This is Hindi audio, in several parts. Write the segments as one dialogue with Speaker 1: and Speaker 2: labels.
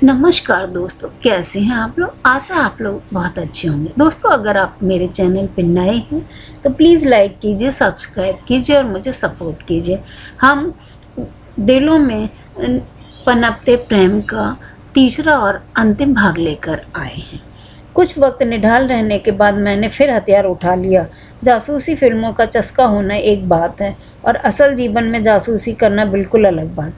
Speaker 1: नमस्कार दोस्तों, कैसे हैं आप लोग। आशा आप लोग बहुत अच्छे होंगे। दोस्तों, अगर आप मेरे चैनल पर नए हैं तो प्लीज़ लाइक कीजिए, सब्सक्राइब कीजिए और मुझे सपोर्ट कीजिए। हम दिलों में पनपते प्रेम का तीसरा और अंतिम भाग लेकर आए हैं। कुछ वक्त निढाल रहने के बाद मैंने फिर हथियार उठा लिया। जासूसी फिल्मों का चस्का होना एक बात है और असल जीवन में जासूसी करना बिल्कुल अलग बात।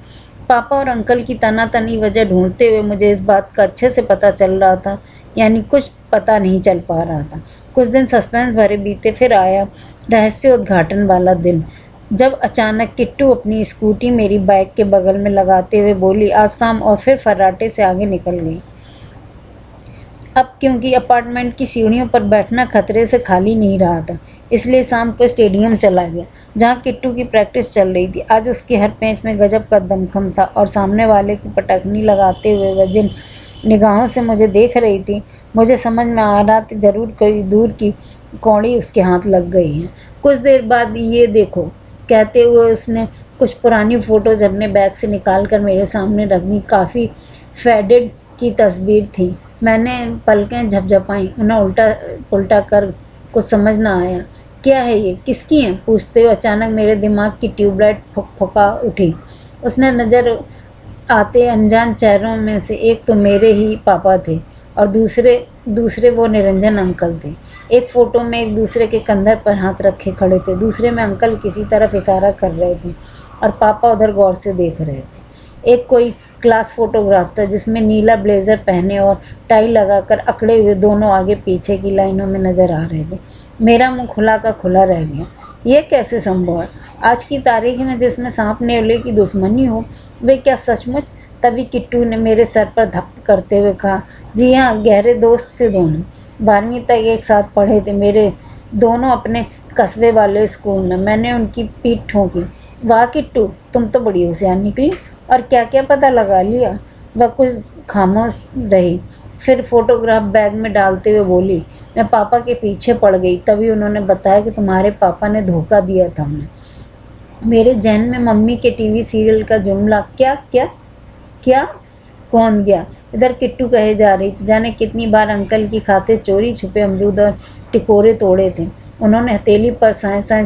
Speaker 1: पापा और अंकल की तनातनी वजह ढूंढते हुए मुझे इस बात का अच्छे से पता चल रहा था, यानी कुछ पता नहीं चल पा रहा था। कुछ दिन सस्पेंस भरे बीते, फिर आया रहस्योद्घाटन वाला दिन, जब अचानक किट्टू अपनी स्कूटी मेरी बाइक के बगल में लगाते हुए बोली, आज शाम, और फिर फर्राटे से आगे निकल गई। अब क्योंकि अपार्टमेंट की सीढ़ियों पर बैठना खतरे से खाली नहीं रहा था, इसलिए शाम को स्टेडियम चला गया, जहां किट्टू की प्रैक्टिस चल रही थी। आज उसकी हर पैंच में गजब का दमखम था और सामने वाले की पटकनी लगाते हुए वह जिन निगाहों से मुझे देख रही थी, मुझे समझ में आ रहा था ज़रूर कोई दूर की कौड़ी उसके हाथ लग गई है। कुछ देर बाद, ये देखो, कहते हुए उसने कुछ पुरानी फ़ोटोज़ अपने बैग से निकाल कर मेरे सामने रख दी। काफ़ी फेडेड की तस्वीर थी। मैंने पलकें झपझपाई, उन्हें उल्टा पुल्टा कर कुछ समझ ना आया। क्या है ये, किसकी हैं, पूछते हुए अचानक मेरे दिमाग की ट्यूबलाइट फुकफुका उठी। उसने नज़र आते अनजान चेहरों में से एक तो मेरे ही पापा थे और दूसरे वो निरंजन अंकल थे। एक फ़ोटो में एक दूसरे के कंधर पर हाथ रखे खड़े थे, दूसरे में अंकल किसी तरफ इशारा कर रहे थे और पापा उधर गौर से देख रहे थे। एक कोई क्लास फोटोग्राफ था जिसमें नीला ब्लेज़र पहने और टाई लगाकर अकड़े हुए दोनों आगे पीछे की लाइनों में नज़र आ रहे थे। मेरा मुंह खुला का खुला रह गया। ये कैसे संभव है? आज की तारीख में जिसमें सांप नेवले की दुश्मनी हो, वे क्या सचमुच? तभी किट्टू ने मेरे सर पर धप्प करते हुए कहा, जी हाँ, गहरे दोस्त थे दोनों। 12वीं तक एक साथ पढ़े थे, मेरे दोनों अपने कस्बे वाले स्कूल में। मैंने उनकी पीठ ठोंकी। वाह किट्टू, तुम तो बड़ी होशियार निकली। और क्या क्या पता लगा लिया? वह कुछ खामोश रही, फिर फोटोग्राफ बैग में डालते हुए बोली, मैं पापा के पीछे पड़ गई। तभी उन्होंने बताया कि तुम्हारे पापा ने धोखा दिया था उन्हें। मेरे जहन में मम्मी के टीवी सीरियल का जुमला, क्या क्या क्या, कौन गया? इधर किट्टू कहे जा रही थी, जाने कितनी बार अंकल की खातिर चोरी छुपे अमरूद और टिकोरे तोड़े थे। उन्होंने हथेली पर साए साए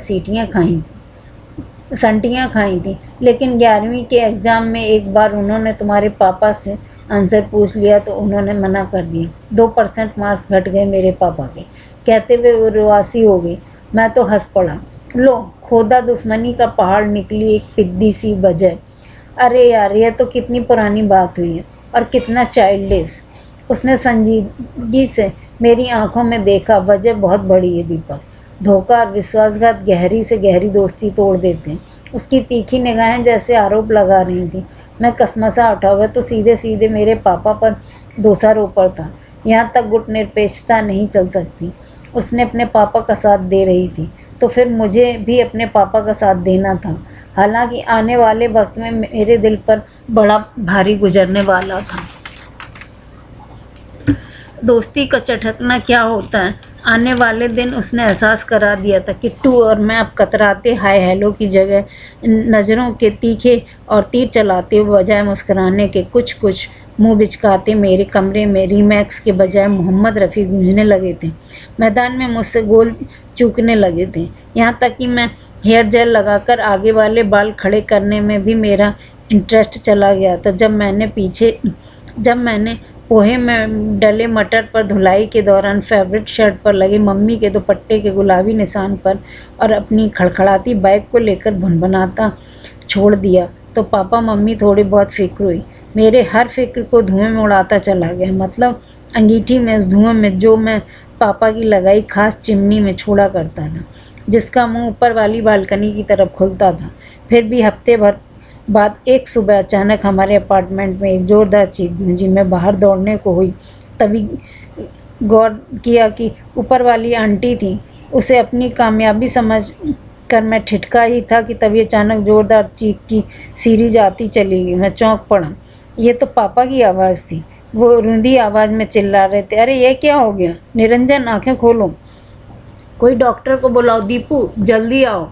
Speaker 1: संटियाँ खाई थी, लेकिन 11वीं के एग्ज़ाम में एक बार उन्होंने तुम्हारे पापा से आंसर पूछ लिया तो उन्होंने मना कर दिया। 2% मार्क्स घट गए मेरे पापा के। कहते हुए वो रुआसी हो गई। मैं तो हंस पड़ा। लो, खोदा दुश्मनी का पहाड़ निकली एक पिद्दी सी वजह। अरे यार, यह तो कितनी पुरानी बात हुई है और कितना चाइल्डिश। उसने संजीदगी से मेरी आंखों में देखा। वजह बहुत बड़ी है दीपक। धोखा और विश्वासघात गहरी से गहरी दोस्ती तोड़ देते हैं। उसकी तीखी निगाहें जैसे आरोप लगा रही थी। मैं कसमसा उठा। हुआ तो सीधे सीधे मेरे पापा पर दोषारोपण था। यहाँ तक गुट निरपेक्षता नहीं चल सकती। उसने अपने पापा का साथ दे रही थी तो फिर मुझे भी अपने पापा का साथ देना था। हालांकि आने वाले वक्त में मेरे दिल पर बड़ा भारी गुजरने वाला था। दोस्ती का चटकना क्या होता है, आने वाले दिन उसने एहसास करा दिया था। किट्टू और मैं अब कतराते हाय हेलो की जगह नज़रों के तीखे और तीर चलाते हुए बजाय मुस्कुराने के कुछ कुछ मुंह बिचकाते मेरे कमरे में रीमैक्स के बजाय मोहम्मद रफ़ी गूंजने लगे थे। मैदान में मुझसे गोल चूकने लगे थे। यहाँ तक कि मैं हेयर जेल लगाकर आगे वाले बाल खड़े करने में भी मेरा इंटरेस्ट चला गया था। जब मैंने पोहे में डले मटर पर धुलाई के दौरान फेवरेट शर्ट पर लगे मम्मी के दुपट्टे के गुलाबी निशान पर और अपनी खड़खड़ाती बाइक को लेकर भुनभुनाता छोड़ दिया तो पापा मम्मी थोड़ी बहुत फिक्र हुई। मेरे हर फिक्र को धुएं में उड़ाता चला गया। मतलब अंगीठी में, उस धुएं में जो मैं पापा की लगाई खास चिमनी में छोड़ा करता था, जिसका मुंह ऊपर वाली बालकनी की तरफ खुलता था। फिर भी हफ्ते भर बाद एक सुबह अचानक हमारे अपार्टमेंट में एक ज़ोरदार चीख गूंजी। मैं बाहर दौड़ने को हुई, तभी गौर किया कि ऊपर वाली आंटी थी। उसे अपनी कामयाबी समझ कर मैं ठिठका ही था कि तभी अचानक ज़ोरदार चीख की सीरीज आती चली गई। मैं चौंक पड़ा। ये तो पापा की आवाज़ थी। वो रुंधी आवाज़ में चिल्ला रहे थे, अरे ये क्या हो गया? निरंजन, आंखें खोलो, कोई डॉक्टर को बुलाओ। दीपू, जल्दी आओ,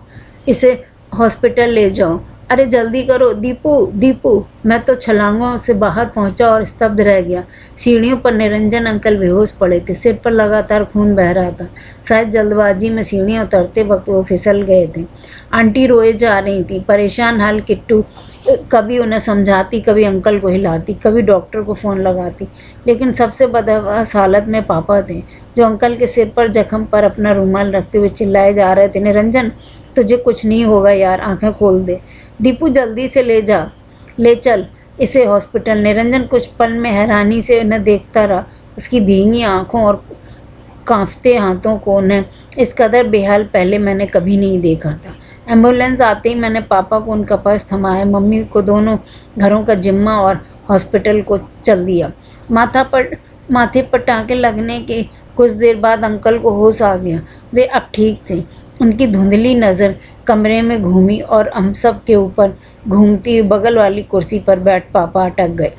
Speaker 1: इसे हॉस्पिटल ले जाओ। अरे जल्दी करो दीपू, दीपू। मैं तो छलांगों से बाहर पहुंचा और स्तब्ध रह गया। सीढ़ियों पर निरंजन अंकल बेहोश पड़े थे, सिर पर लगातार खून बह रहा था। शायद जल्दबाजी में सीढ़ियाँ उतरते वक्त वो फिसल गए थे। आंटी रोए जा रही थी, परेशान हाल किट्टू कभी उन्हें समझाती, कभी अंकल को हिलाती, कभी डॉक्टर को फ़ोन लगाती। लेकिन सबसे बदहवास हालत में पापा थे, जो अंकल के सिर पर जख्म पर अपना रुमाल रखते हुए चिल्लाए जा रहे थे, निरंजन तुझे कुछ नहीं होगा यार, आंखें खोल दे। दीपू जल्दी से ले चल इसे हॉस्पिटल। निरंजन कुछ पल में हैरानी से उन्हें देखता रहा, उसकी भींगी आंखों और कांपते हाथों को उन्हें इस कदर बेहाल पहले मैंने कभी नहीं देखा था। एम्बुलेंस आते ही मैंने पापा को उनका पर्स थमाया, मम्मी को दोनों घरों का जिम्मा और हॉस्पिटल को चल दिया। माथे पर टाँके लगने के कुछ देर बाद अंकल को होश आ गया। वे अब ठीक थे। उनकी धुंधली नज़र कमरे में घूमी और हम सब के ऊपर घूमती हुई बगल वाली कुर्सी पर बैठ पापा अटक गए।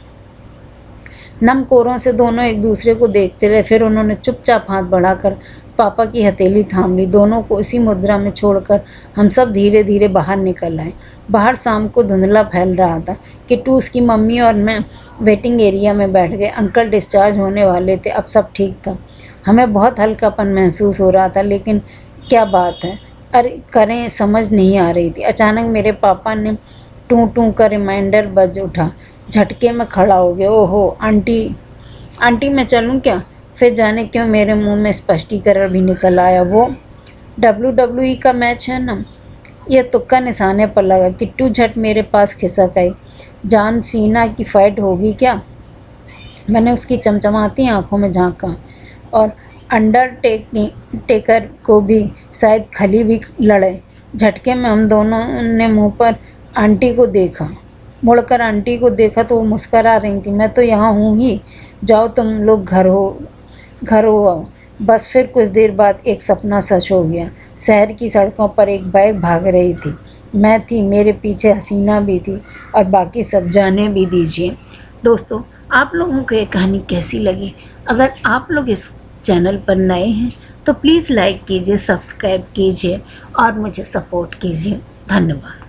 Speaker 1: नम कोरों से दोनों एक दूसरे को देखते रहे, फिर उन्होंने चुपचाप हाथ बढ़ाकर पापा की हथेली थाम ली। दोनों को इसी मुद्रा में छोड़कर हम सब धीरे धीरे बाहर निकल आए। बाहर शाम को धुंधला फैल रहा था। किट्टू, उसकी मम्मी और मैं वेटिंग एरिया में बैठ गए। अंकल डिस्चार्ज होने वाले थे, अब सब ठीक था। हमें बहुत हल्कापन महसूस हो रहा था, लेकिन क्या बात है अरे करें समझ नहीं आ रही थी। अचानक मेरे पापा ने टू टू का रिमाइंडर बज उठा। झटके में खड़ा हो गया। ओहो आंटी मैं चलूँ क्या? फिर जाने क्यों मेरे मुंह में स्पष्टीकरण भी निकल आया। वो WWE का मैच है ना? यह तुक्का निशाने पर लगा। किट्टू झट मेरे पास खिसक आई। जान सीना की फाइट होगी क्या? मैंने उसकी चमचमाती आंखों में झांका और अंडरटेकर को भी शायद खली भी लड़े। झटके में हम दोनों ने मुंह पर आंटी को देखा। मुड़कर आंटी को देखा तो वो मुस्करा रही थी। मैं तो यहाँ हूँ ही, जाओ तुम लोग घर हो आओ। बस फिर कुछ देर बाद एक सपना सच हो गया। शहर की सड़कों पर एक बाइक भाग रही थी। मैं थी, मेरे पीछे हसीना भी थी और बाकी सब जाने भी दीजिए। दोस्तों, आप लोगों को ये कहानी कैसी लगी? अगर आप लोग इस चैनल पर नए हैं तो प्लीज़ लाइक कीजिए, सब्सक्राइब कीजिए और मुझे सपोर्ट कीजिए। धन्यवाद।